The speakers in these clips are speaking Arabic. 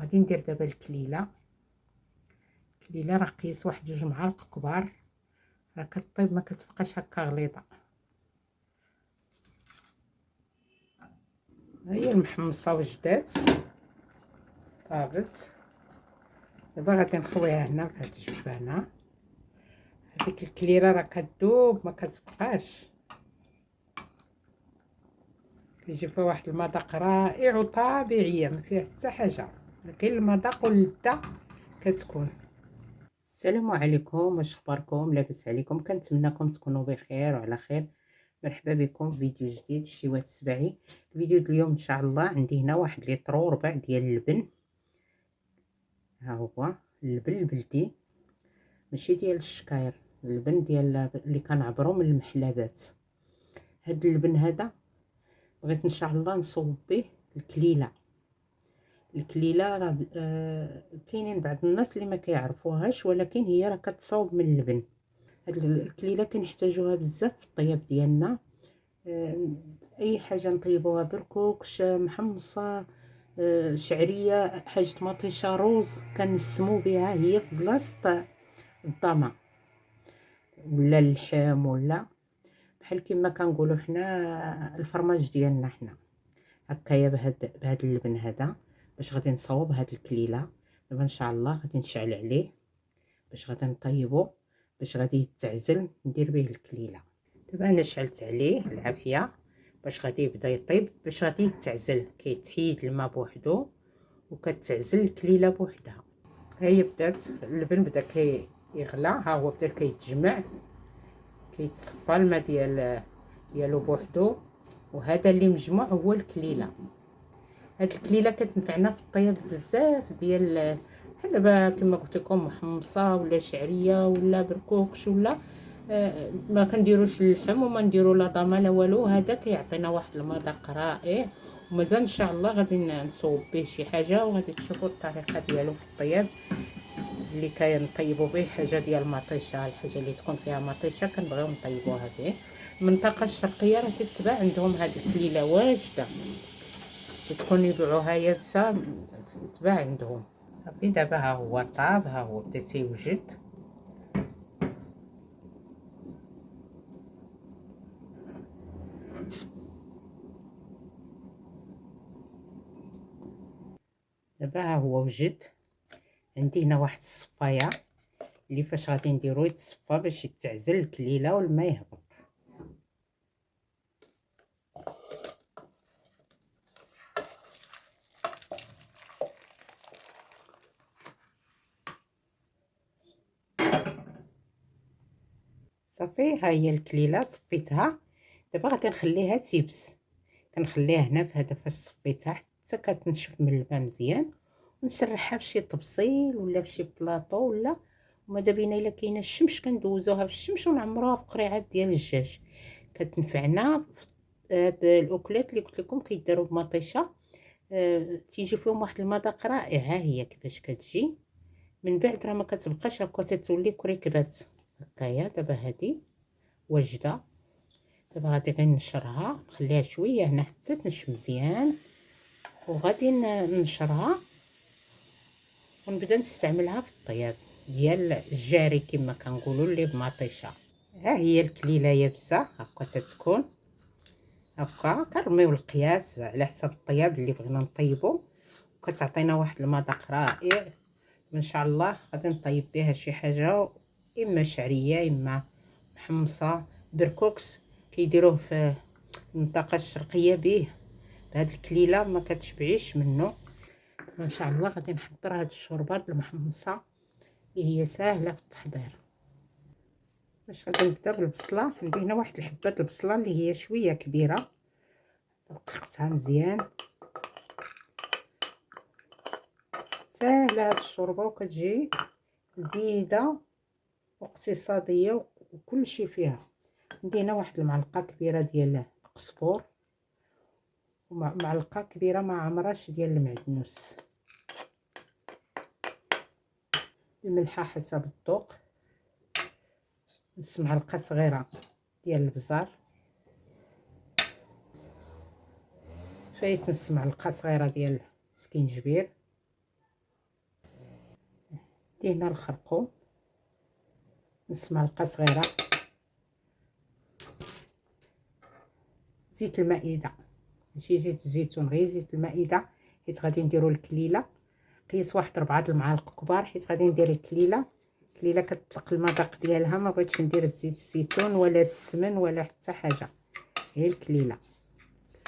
غادي ندير دابا الكليله. راه قيس واحد 2 معالق كبار، راه كطيب ما كتبقاش هكا غليظه. ها هي المحمصه وجدات طابت. دابا غادي نخويها هنا في هاد الجبانه. هذيك الكليره راه كتذوب ما كتبقاش، كيجي فيها واحد المذاق رائع وطبيعيه ما فيها حتى حاجه، لكن المذاق واللذه كتكون. السلام عليكم، واش اخباركم؟ لاباس عليكم؟ كنتمنىكم تكونوا بخير وعلى خير. مرحبا بكم في فيديو جديد شيوات السباعي. الفيديو ديال اليوم ان شاء الله عندي هنا 1 لتر وربع ديال اللبن. ها هو اللبن البلدي ماشي ديال الشكاير، اللبن ديال اللي كنعبروا من المحلبات. هاد اللبن هذا بغيت ان شاء الله نصوب به الكليله. الكليله راه كاينين بعض الناس اللي ما كيعرفوهاش، ولكن هي راه كتصاوب من اللبن. هاد الكليله كنحتاجوها بزاف في الطياب ديالنا. اي حاجه نطيبوها بركوكش، محمصه، شعريه، حاجه مطيشه، روز، كنسمو بها هي في بلاصه الضمه ولا اللحم، ولا بحال كما كنقولوا حنا الفرماج ديالنا حنا هكايا. بهاد اللبن هذا باش غادي نصاوب هاد الكليله. دابا ان شاء الله غادي نشعل عليه باش غادي نطيبو، باش غادي يتعزل ندير به الكليله. دابا انا شعلت عليه العافيه باش غادي يبدا يطيب، باش غادي يتعزل كيتحيد الماء بوحدو وكتعزل الكليله بوحدها. ها هي بدات اللبن بدا كيغلى، ها هو بدا كيتجمع، كيتصفى الماء ديالو بوحدو، وهذا اللي مجموع هو الكليله. هاد الكليله كتنفعنا في الطياب بزاف ديال، بحال دابا كما قلت لكم محمصه ولا شعريه ولا بركوكش ولا ما كنديروش اللحم وما نديرو لا ضمه لا والو. هذا كيعطينا واحد المذاق رائع، ومازال ان شاء الله غادي نصوب به شي حاجه وغادي تشوفوا الطريقه ديالو في الطياب اللي كنطيبوا به. حاجه ديال المطيشه، الحاجه اللي تكون فيها مطيشه كنبغيو نطيبوها به. المنطقه الشرقيه راه تتباع عندهم هاد الكليله واجده، تكون يبيعوها يابسه تتباع عندهم. صافي دابا ها هو طاب، ها هو بدا تيوجد. دابا ها هو وجد. عندي هنا واحد الصفايه اللي فاش غادي نديرو يتصفى باش يتعزل الكليله والماء يهبط. صافي ها هي الكليله صفيتها. دابا غادي نخليها تيبس، كنخليها هنا في هذا فاش صفيتها حتى كتنشف من الماء مزيان، ونسرحها بشي طبسيل ولا بشي بلاطو، ولا وماذا بينا الا كاينه الشمس كندوزوها في الشمس ونعمروها في قريعات ديال الدجاج. كتنفعنا هاد الاكلات اللي قلت لكم كيداروا بمطيشه. تيجي فيهم واحد المذاق رائع. ها هي كيفاش كتجي من بعد، راه ما كتبقاش هكا، تتولي كريكبات هكايا. دابا هادي واجده. دابا غادي غير نشرها، نخليها شويه هنا حتى تنشف مزيان، وغادي ننشرها ونبدا نستعملها في الطياب ديال الجاري كما كنقولوا اللي بمطيشه. ها هي الكليله يابسه هكا تتكون هكا. كنرميو القياس على حسب الطياب اللي بغينا نطيبو، وكتعطينا واحد المذاق رائع. ان شاء الله غادي نطيب بها شي حاجه، اما شعريه اما محمصه، بركوكس كيديروه في المنطقه الشرقيه به. بهاد الكليله ما كتشبعيش منه. ان شاء الله غادي نحضر هاد الشوربات المحمصه اللي هي سهله في التحضير. باش غادي نبدا بالبصله. عندي هنا واحد الحبات البصله اللي هي شويه كبيره، دققتها مزيان. سهله هاد الشوربه وكتجي لذيذه واقتصاديه وكل شيء فيها. عندي هنا واحد المعلقه كبيره ديال القزبور، ومعلقه كبيره ما عمراش ديال المعدنوس، الملحه حسب الذوق، نص معلقه صغيره ديال البزار، فايت نص معلقه صغيره ديال السكينجبير، عندي هنا الخرقوم نص معلقه صغيره، زيت المائده ماشي زيت الزيتون، غير زيت المائده، حيت غادي نديرو الكليله. قيس واحد 4 المعالق كبار، حيت غادي ندير الكليله كتطلق المذاق ديالها. ما بغيتش ندير زيت الزيتون ولا السمن ولا حتى حاجه، هي الكليله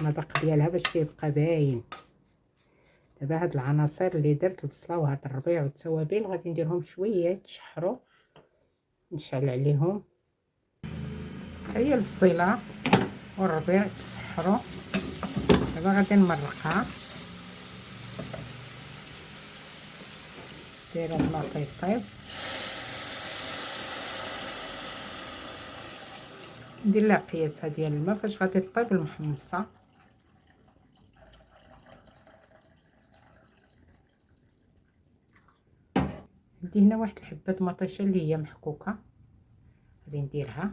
المذاق ديالها باش تيبقى باين. دابا هاد العناصر اللي درت، البصله وهاد الربيع والتوابل، غادي نديرهم شويه يتشحروا، نشعل عليهم. هي البصله والربيع تسحروا، دابا غادي نمرقها. دايره الماء طيب، ندير لها قياسها ديال الماء فاش غادي طيب المحمصه. عندي هنا واحد الحبه مطيشه اللي هي محكوكه، غادي نديرها،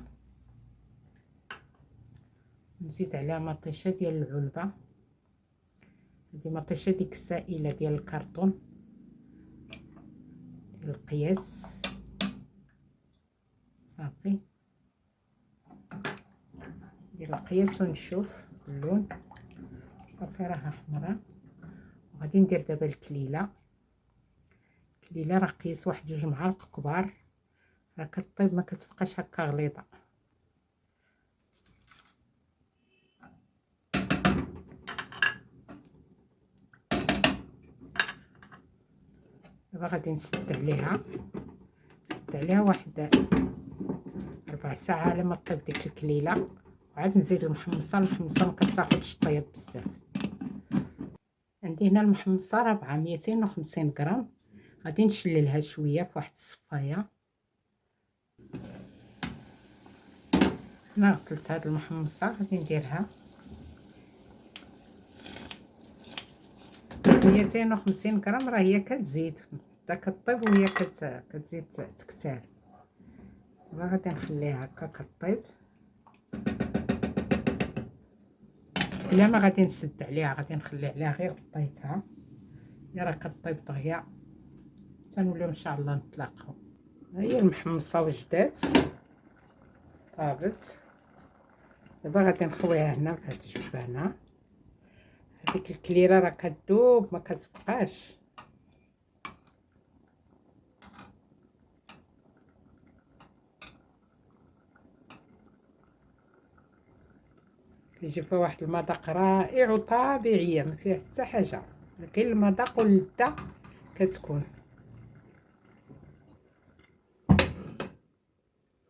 نزيد عليها مطيشه ديال العلبه. هذه مطيشه ديك السائله ديال الكرتون ديال القياس صافي. ندير القياس ونشوف اللون صافي راها حمراء. وغادي ندير دابا الكليله راه قيس واحد 2 معالق كبار، راه كطيب ما كتبقاش هكا غليظه. دابا غادي نسد عليها واحد 4 ساعات على ما طيب ديك الكليله، وعاد نزيد المحمصه ما كتاخذش طيب بزاف. عندي هنا المحمصه راه 250 غرام، غادي نشللها شويه في واحد الصفايه. انا غسلت هاد المحمصه، غادي نديرها 250 غرام، راه هي كتزيد حتى كطيب وهي كتزيد تكتال. دابا غادي نخليها هكا كطيب، بلا ما غادي نسد عليها، غادي نخلي عليها غير بطيتها، هي راه كطيب دغيا تنوليو ان شاء الله نتلاقاو. ها هي المحمصه وجدات طابت. دابا غادي نخويها هنا في هاد الجبانه. هذيك الكليره راه كتذوب ما كتبقاش. كيجي فيها واحد المذاق رائع وطبيعيه، ما فيها حتى حاجه، غير المذاق واللذه كتكون.